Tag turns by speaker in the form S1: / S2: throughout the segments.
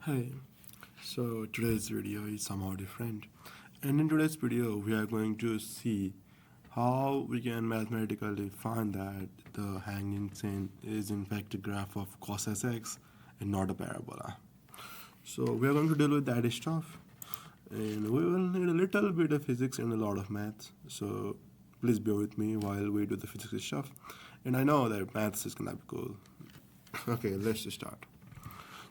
S1: Hey, so today's video is somehow different, and in today's video we are going to see how we can mathematically find that the hanging chain is in fact a graph of cos sx and not a parabola. So we are going to deal with that stuff, and we will need a little bit of physics and a lot of maths. So please bear with me while we do the physics stuff, and I know that maths is gonna be cool. Okay, let's just start.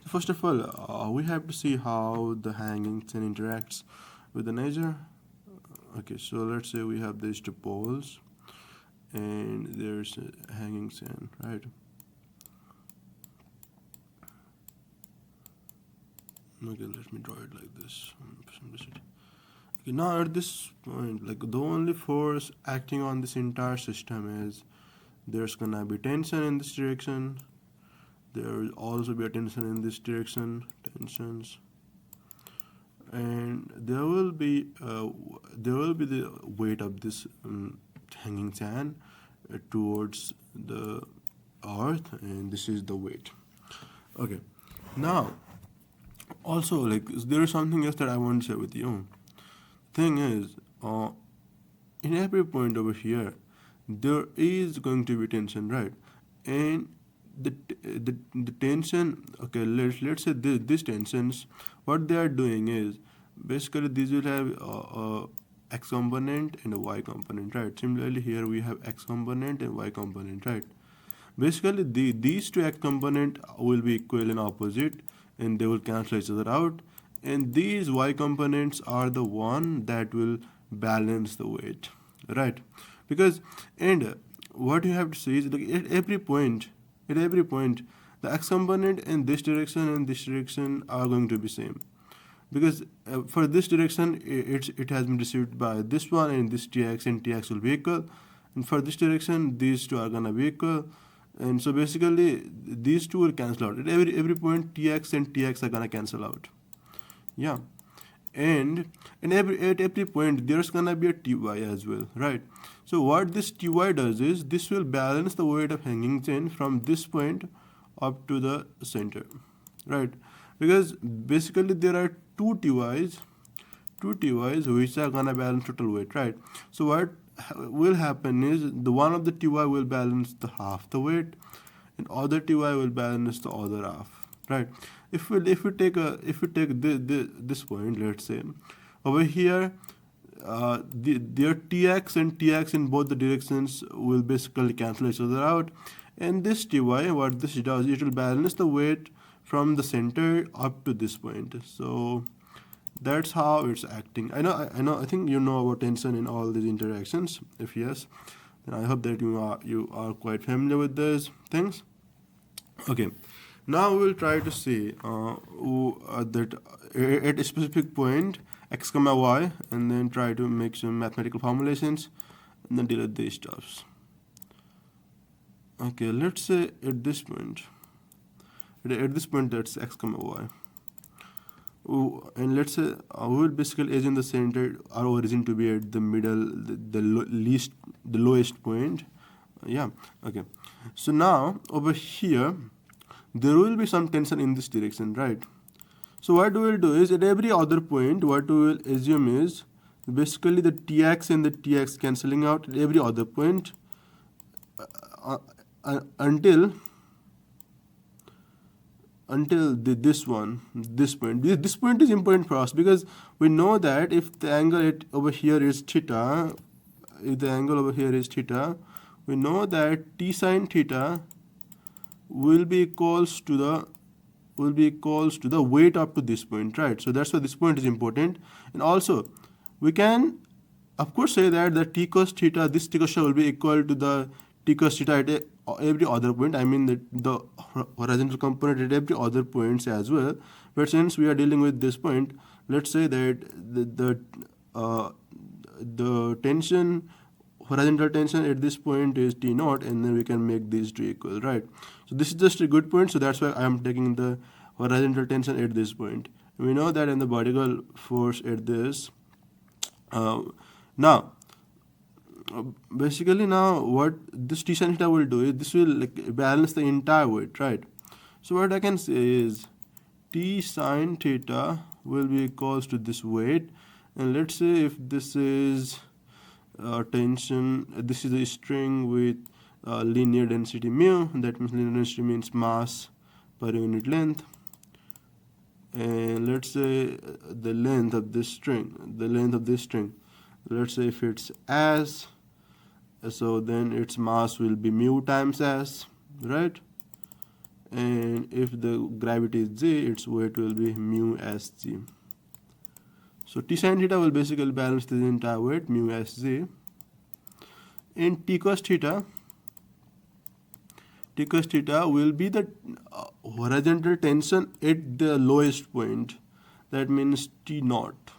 S1: So first of all, we have to see how the hanging chain interacts with the nature. Okay, so let's say we have these two poles, and there's a hanging chain, right? Okay, let me draw it like this. Okay, now at this point, like the only force acting on this entire system is there's gonna be tension in this direction. There will also be a tension in this direction, tensions, and there will be the weight of this hanging chain towards the earth, and this is the weight. Okay, now also like there is something else that I want to share with you. Thing is, in every point over here, there is going to be tension, right? And the tension, okay, let's say this tensions, what they are doing is basically these will have x component and a y component, right? Similarly here we have x component and y component, right? Basically these two x component will be equal and opposite, and they will cancel each other out, and these y components are the one that will balance the weight, right? Because and what you have to see is like at every point the x component in this direction and this direction are going to be same, because for this direction it has been received by this one, and this tx and tx will be equal, and for this direction these two are gonna be equal, and so basically these two will cancel out at every point. Tx and tx are gonna cancel out, yeah. And at every point there's gonna be a ty as well, right? So what this ty does is this will balance the weight of hanging chain from this point up to the center, right? Because basically there are two ty's which are gonna balance total weight, right? So what will happen is the one of the ty will balance the half the weight, and other ty will balance the other half, right? If we take this point, let's say over here, their tx and tx in both the directions will basically cancel each other out, and this ty, what this does, it will balance the weight from the center up to this point. So that's how it's acting. I think you know about tension in all these interactions. If yes, then I hope that you are quite familiar with these things. Okay, now we'll try to see that at a specific point x comma y, and then try to make some mathematical formulations and then deal with these stuffs. Okay, let's say at this point that's x comma y. And let's say we will basically assume the center, our origin to be at the middle, the lowest point. Yeah, okay. So now over here there will be some tension in this direction, right? So what we will do is at every other point what we will assume is basically the tx and the tx cancelling out at every other point until this point. This point is important for us because we know that if the angle over here is theta, we know that t sine theta will be equals to the weight up to this point, right? So that's why this point is important. And also we can of course say that the t cos theta, this t cos theta will be equal to the t cos theta at every other point. I mean the horizontal component at every other points as well. But since we are dealing with this point, let's say that the tension, horizontal tension at this point is T naught, and then we can make these two equal, right? So this is just a good point, so that's why I am taking the horizontal tension at this point. We know that in the vertical force at this. Now basically now what this T sin theta will do is this will like balance the entire weight, right? So what I can say is t sine theta will be equals to this weight. And let's say if this is tension, this is a string with linear density mu, that means linear density means mass per unit length. And let's say the length of this string, let's say if it's s, so then its mass will be mu times s, right? And if the gravity is g, its weight will be mu s g. So t sine theta will basically balance this entire weight, mu s g. And t cos theta will be the horizontal tension at the lowest point. That means T naught.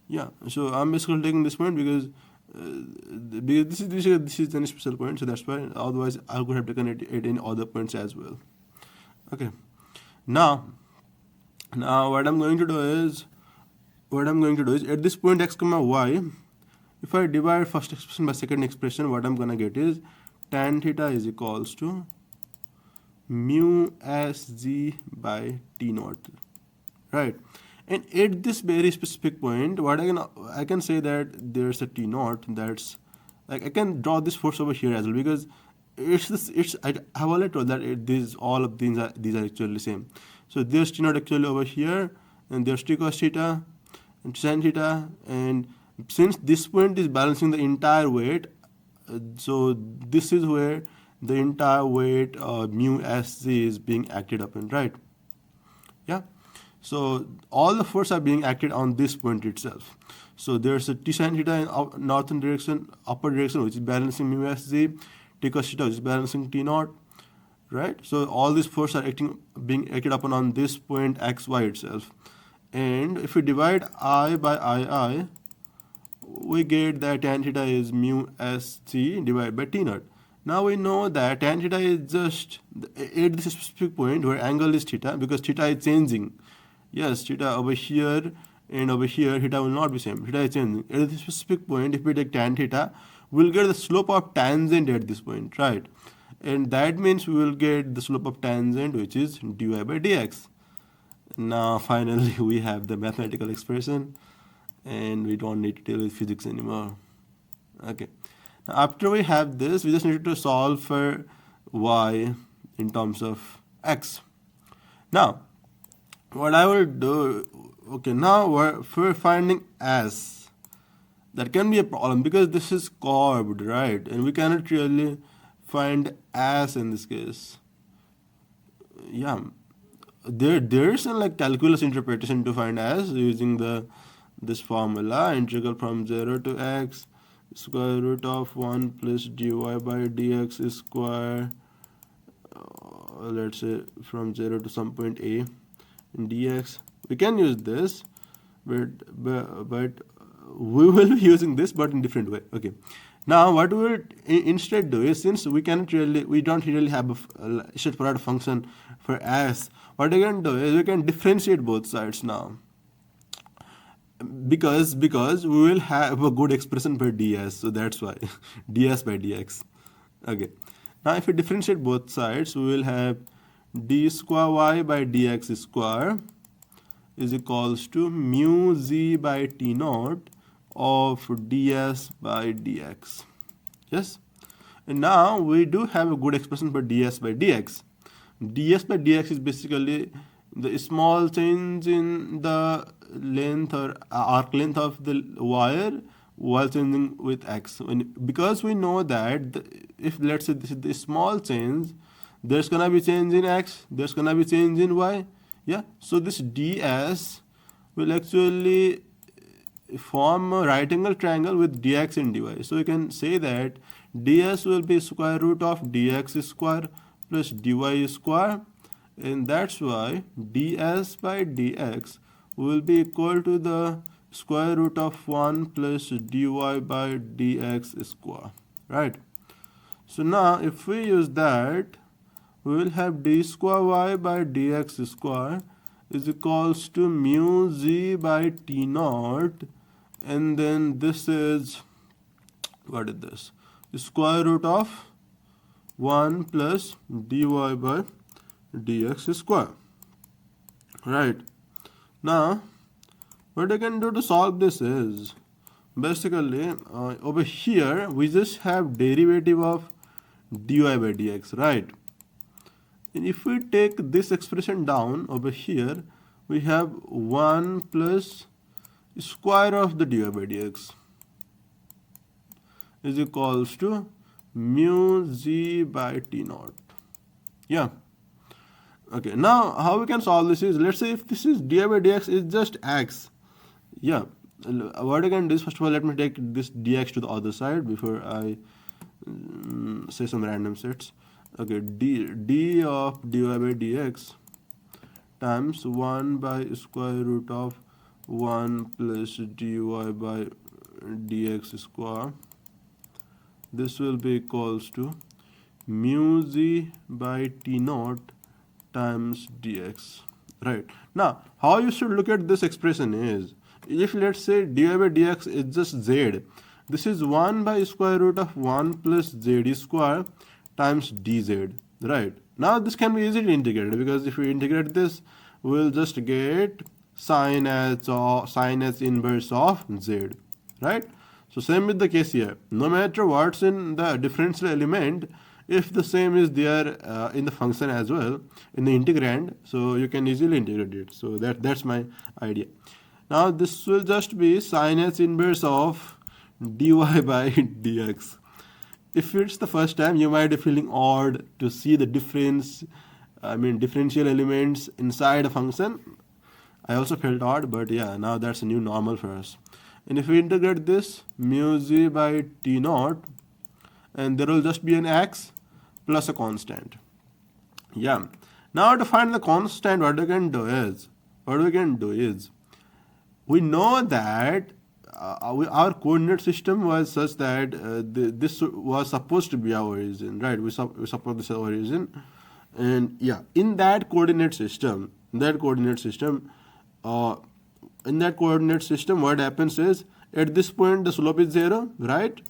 S1: Yeah, so I'm basically taking this point because this is an special point, so that's why. Otherwise, I could have taken it in other points as well. Okay. Now what I'm going to do is at this point x comma y, if I divide first expression by second expression, what I'm gonna get is tan theta is equals to mu s g by t naught, right? And at this very specific point, what I can say that there's a t naught, that's like I can draw this force over here as well, because I have already told that all of these are actually the same. So there's t naught actually over here, and there's t cos theta and sin theta, and since this point is balancing the entire weight, so this is where the entire weight mu sg is being acted upon, right? Yeah. So all the forces are being acted on this point itself. So there's a t sin theta in northern direction, upper direction, which is balancing mu sg, t cos theta, which is balancing t naught, right? So all these forces are being acted upon on this point xy itself. And if we divide I by II, we get that tan theta is mu sg divided by t naught. Now we know that tan theta is just at this specific point where angle is theta, because theta is changing. Yes, theta over here and over here, theta will not be same. Theta is changing. At this specific point, if we take tan theta, we'll get the slope of tangent at this point, right? And that means we will get the slope of tangent, which is dy by dx. Now finally we have the mathematical expression, and we don't need to deal with physics anymore. Okay. Now after we have this, we just need to solve for y in terms of x. Now what I will do, okay, now we're finding s. That can be a problem because this is curved, right? And we cannot really find s in this case. Yeah, there's a like calculus interpretation to find s using this formula, integral from 0 to x square root of 1 plus dy by dx square, let's say from 0 to some point a dx. We can use this, but we will be using this, but in different way. Okay. Now what we will instead do is, since we don't really have a straightforward function for s, what we can do is we can differentiate both sides now, because we will have a good expression for ds, so that's why ds by dx. Okay. Now if we differentiate both sides, we will have d square y by dx square is equals to mu z by t naught of ds by dx. Yes. And now we do have a good expression for ds by dx. ds by dx is basically the small change in the length or arc length of the wire while changing with x. Because we know that if let's say this is the small change, there's gonna be change in x, there's gonna be change in y. Yeah, so this ds will actually form a right angle triangle with dx and dy. So you can say that ds will be square root of dx square plus dy square, and that's why ds by dx will be equal to the square root of 1 plus dy by dx square, right? So now if we use that, we will have d square y by dx square is equals to mu z by t naught, and then this is, what is this? The square root of 1 plus dy by dx square. right? Now, what I can do to solve this is basically over here we just have derivative of dy by dx, right? And if we take this expression down over here, we have 1 plus square of the dy by dx is equals to mu z by t naught. Yeah. Okay, now how we can solve this is, let's say if this is dy by dx is just x. Yeah, what I can do is, first of all, let me take this dx to the other side before I say some random sets. Okay, d of dy by dx times 1 by square root of 1 plus dy by dx square. This will be equals to mu z by t naught times dx. Right. Now, how you should look at this expression is, if let's say dy by dx is just z, this is 1 by square root of 1 plus z square times dz. Right. Now, this can be easily integrated, because if we integrate this, we'll just get sin h inverse of z. Right. So same with the case here. No matter what's in the differential element, if the same is there in the function as well, in the integrand, so you can easily integrate it. So that's my idea. Now this will just be sin h inverse of dy by dx. If it's the first time, you might be feeling odd to see the differential elements inside a function. I also felt odd, but yeah, now that's a new normal for us. And if we integrate this, mu z by t naught, and there will just be an x plus a constant. Yeah. Now to find the constant, what we can do is, we know that our coordinate system was such that this was supposed to be our origin, right? We suppose this is our origin, and yeah, in that coordinate system, what happens is, at this point the slope is 0, right?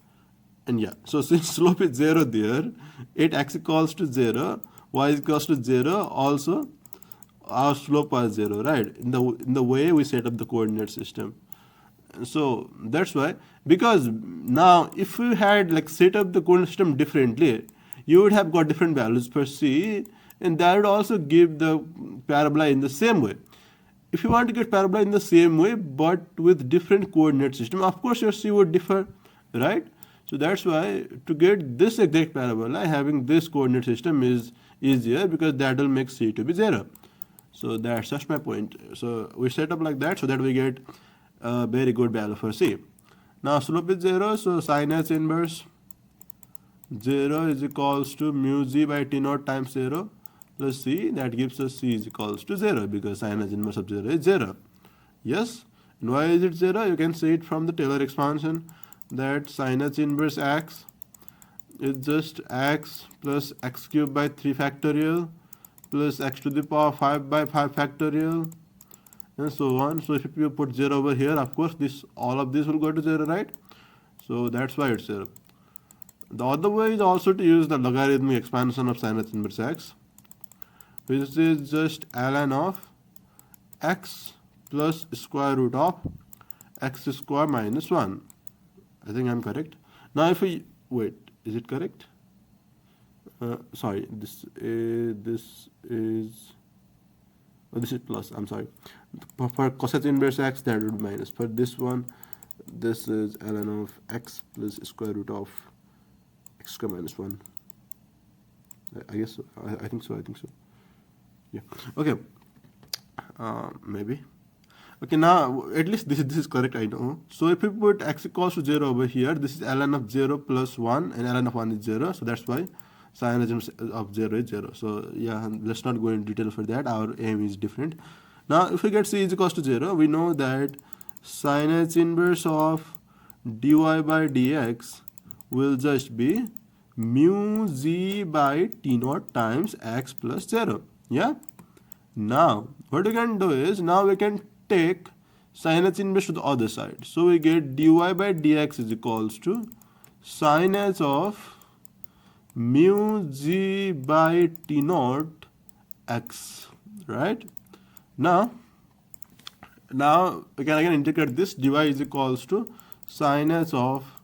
S1: And yeah, so since slope is 0 there, at x equals to 0, y is equals to 0, also our slope was 0, right? In the way we set up the coordinate system. So that's why, because now if you had like set up the coordinate system differently, you would have got different values per c, and that would also give the parabola in the same way. If you want to get parabola in the same way but with different coordinate system, of course your c would differ, right? So that's why to get this exact parabola, having this coordinate system is easier, because that will make c to be 0. So that's just my point. So we set up like that so that we get a very good value for c. Now slope is 0, so sin h inverse 0 is equals to mu z by t naught times 0 plus c. That gives us c is equals to 0, because sin h inverse of 0 is 0. Yes. And why is it 0? You can see it from the Taylor expansion, that sin h inverse x is just x plus x cubed by 3 factorial plus x to the power 5 by 5 factorial, and so on. So if you put 0 over here, of course all of this will go to 0, right? So that's why it's 0. The other way is also to use the logarithmic expansion of sin h inverse x, which is just ln of x plus square root of x square minus 1. I think I'm correct. Now if we wait, is it correct? Sorry, this is plus. I'm sorry. For cosine inverse x, that would be minus. For this one, this is ln of x plus square root of x square minus 1. I guess so. I think so. Yeah. Okay. Maybe. Okay, now at least this is correct, I know. So if we put x equals to 0 over here, this is ln of 0 plus 1, and ln of 1 is 0. So that's why sin of 0 is 0. So yeah, let's not go into detail for that. Our aim is different. Now if we get c is equals to 0, we know that sin h inverse of dy by dx will just be mu z by t naught times x plus 0. Yeah. Now what we can do is, now we can take sin h inverse to the other side. So we get dy by dx is equals to sin h of mu z by t naught x, right? Now, we can again integrate this. Dy is equals to sinus of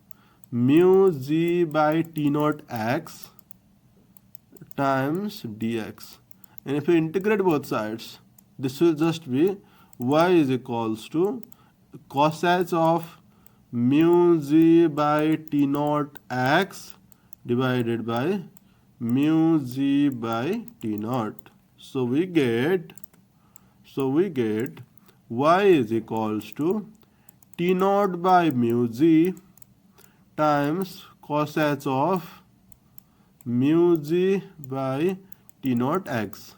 S1: mu z by t naught x times dx. And if you integrate both sides, this will just be y is equals to cosine of mu z by t naught x divided by mu z by t naught. So we get y is equals to t naught by mu z times cosine of mu z by t naught x.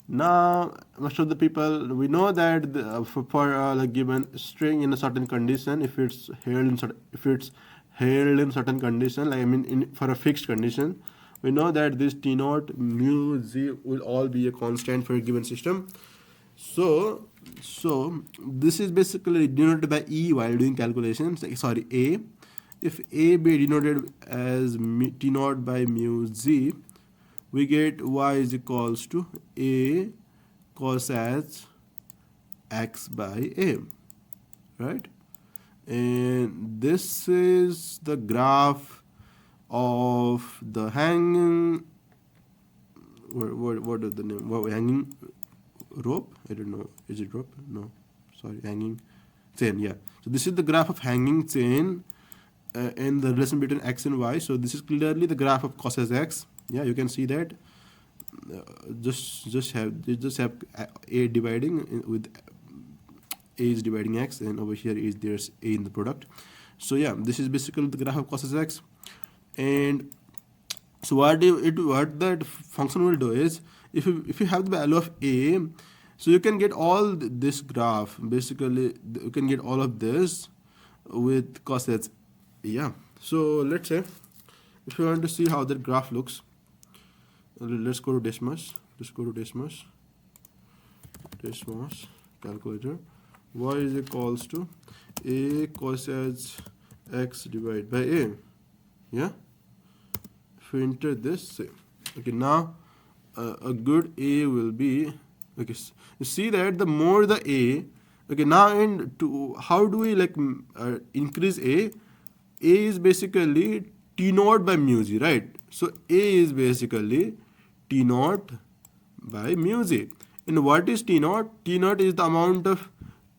S1: Now, most of the people, we know that for a given string in a certain condition, if it's held in certain condition, like I mean for a fixed condition, we know that this t naught mu z will all be a constant for a given system. So this is basically denoted by e while doing calculations. Sorry, a. If a be denoted as t naught by mu z, we get y is equals to a cosine x by a, right? And this is the graph of the hanging, what is the name? Hanging rope? I don't know. Is it rope? No. Sorry, hanging chain. Yeah. So this is the graph of hanging chain and the relation between x and y. So this is clearly the graph of cosine x. Yeah, you can see that. Just have a dividing with a is dividing x, and over here is there's a in the product. So yeah, this is basically the graph of cosine x. And so what that function will do is, if you have the value of a, so you can get all this graph. Basically, you can get all of this with cosine. Yeah. So let's say if you want to see how that graph looks, let's go to Desmos. Desmos calculator. Y is equals to a cosine x divided by a. Yeah. If we enter this, say, okay, now a good a will be, okay, you see that the more the a, okay, now how do we increase a? A is basically t naught by mu z, right? So a is basically t naught by mu z. And what is t naught? T naught is the amount of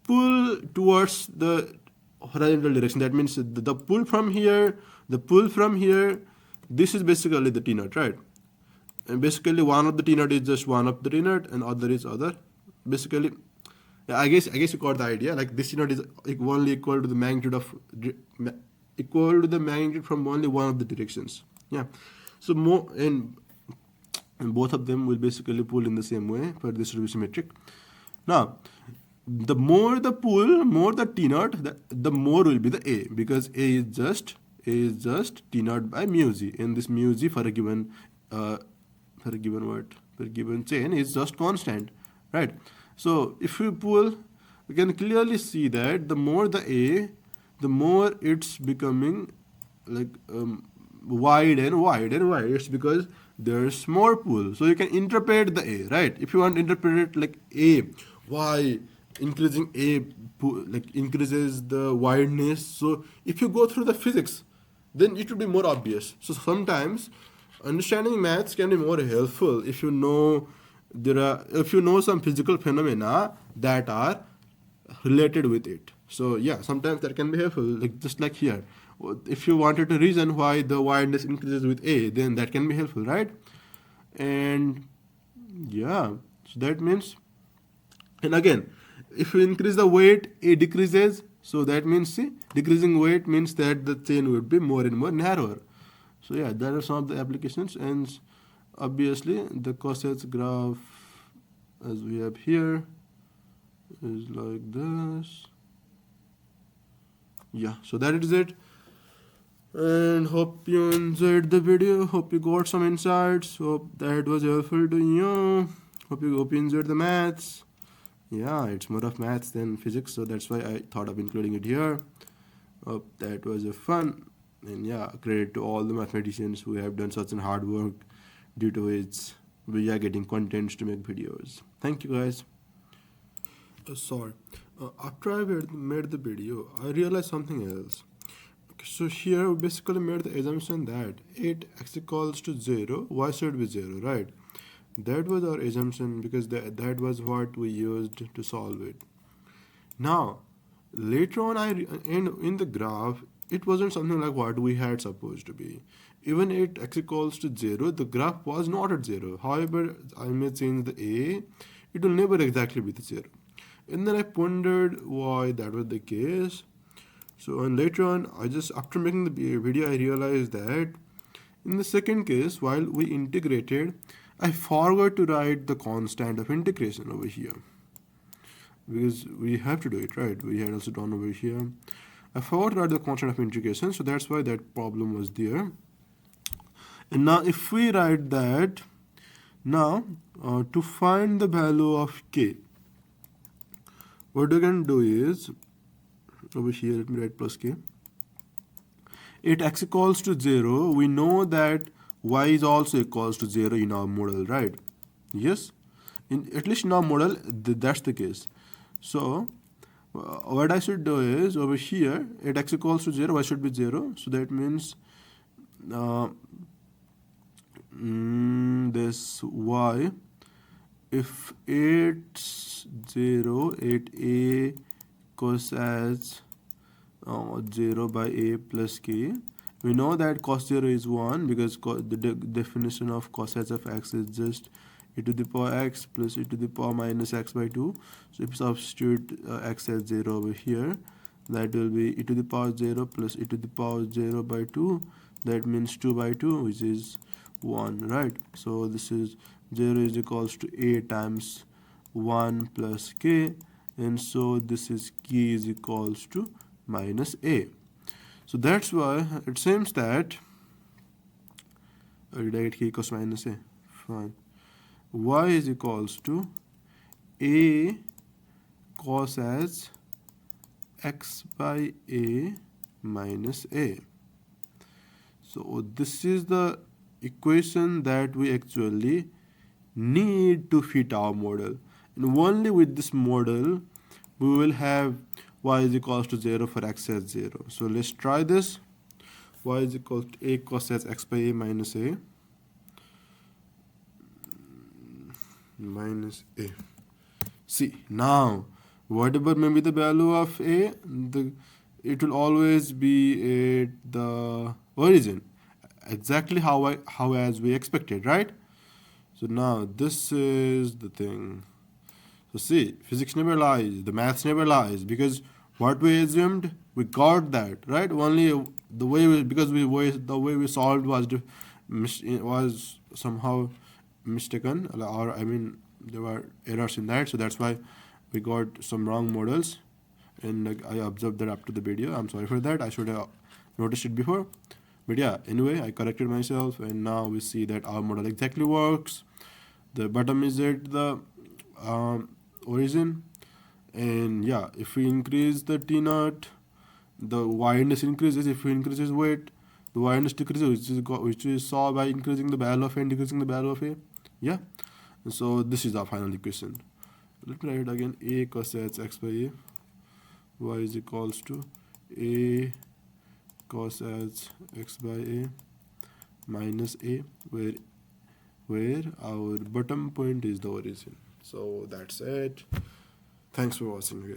S1: pull towards the horizontal direction. That means the pull from here, this is basically the t naught, right? And basically one of the t naught is just one of the t naught, and other is other. Basically, yeah, I guess you got the idea. Like this t naught is only equal to the magnitude from only one of the directions. Yeah. So more and both of them will basically pull in the same way, for this to be symmetric. Now, the more the pull, more the t naught, the more will be the a, because a is just t naught by mu z, and this mu z for a given chain is just constant, right? So if we pull, we can clearly see that the more the a, the more it's becoming like wide and wide and wide. It's because there's more pull. So you can interpret the a, right? If you want to interpret it like a, why increasing a increases the wideness. So if you go through the physics, then it will be more obvious. So sometimes understanding maths can be more helpful if you know some physical phenomena that are related with it. So yeah, sometimes that can be helpful. Like just like here, if you wanted to reason why the wideness increases with a, then that can be helpful, right? And yeah, so that means, and again, if you increase the weight, a decreases. So that means, see, decreasing weight means that the chain would be more and more narrower. So yeah, that are some of the applications. And obviously the cosine graph, as we have here, is like this. Yeah, so that is it. And hope you enjoyed the video. Hope you got some insights. Hope that was helpful to you. Hope you enjoyed the maths. Yeah, it's more of maths than physics, so that's why I thought of including it here. Hope that was a fun. And yeah, credit to all the mathematicians who have done such an hard work, due to which we are getting contents to make videos. Thank you guys. Sorry. After I made the video, I realized something else. Okay, so here we basically made the assumption that 8x equals to 0, y should be 0, right? That was our assumption because that was what we used to solve it. Now, later on, in the graph, it wasn't something like what we had supposed to be. Even at x equals to 0, the graph was not at 0. However, I may change the a, it will never exactly be the 0. And then I pondered why that was the case. So, and later on, after making the video, I realized that in the second case, while we integrated, I forgot to write the constant of integration over here because we have to do it, right? We had also done over here. I forgot to write the constant of integration, so that's why that problem was there. And now if we write that, now to find the value of k, what we can do is, over here, let me write plus k. At x equals to 0, we know that y is also equals to 0 in our model, right? Yes? At least in our model, that's the case. So, what I should do is, over here, at x equals to 0, y should be 0. So, that means this y, if it's 0, at a cos as 0 by a plus k, we know that cos 0 is 1 because the definition of cos of x is just e to the power x plus e to the power minus x by 2. So if you substitute x as 0 over here, that will be e to the power 0 plus e to the power 0 by 2. That means 2 by 2, which is 1, right? So this is 0 is equals to a times 1 plus k, and so this is k is equals to minus a. So that's why it seems that did I get k equals minus a? Fine. Y is equals to a cos as x by a minus a. So this is the equation that we actually need to fit our model, and only with this model we will have y is equals to 0 for x as 0. So let's try this. Y is equal to a cos as x by a minus a minus a. See, now whatever may be the value of a, it will always be at the origin, exactly how as we expected, right? So now this is the thing. So see, physics never lies, the maths never lies, because what we assumed, we got that, right? Only the way the way we solved was somehow mistaken, or I mean there were errors in that, so that's why we got some wrong models, and I observed that after the video. I'm sorry for that. I should have noticed it before. But yeah, anyway, I corrected myself, and now we see that our model exactly works. The bottom is at the origin, and yeah, if we increase the t naught, the y-index increases. If we increase its weight, the y-index decreases, which we saw by increasing the value of a and decreasing the value of a. Yeah, and so this is our final equation. Let me write it again. A cos x by a, y is equals to a cos x by a minus a, where our bottom point is the origin. So that's it. Thanks for watching.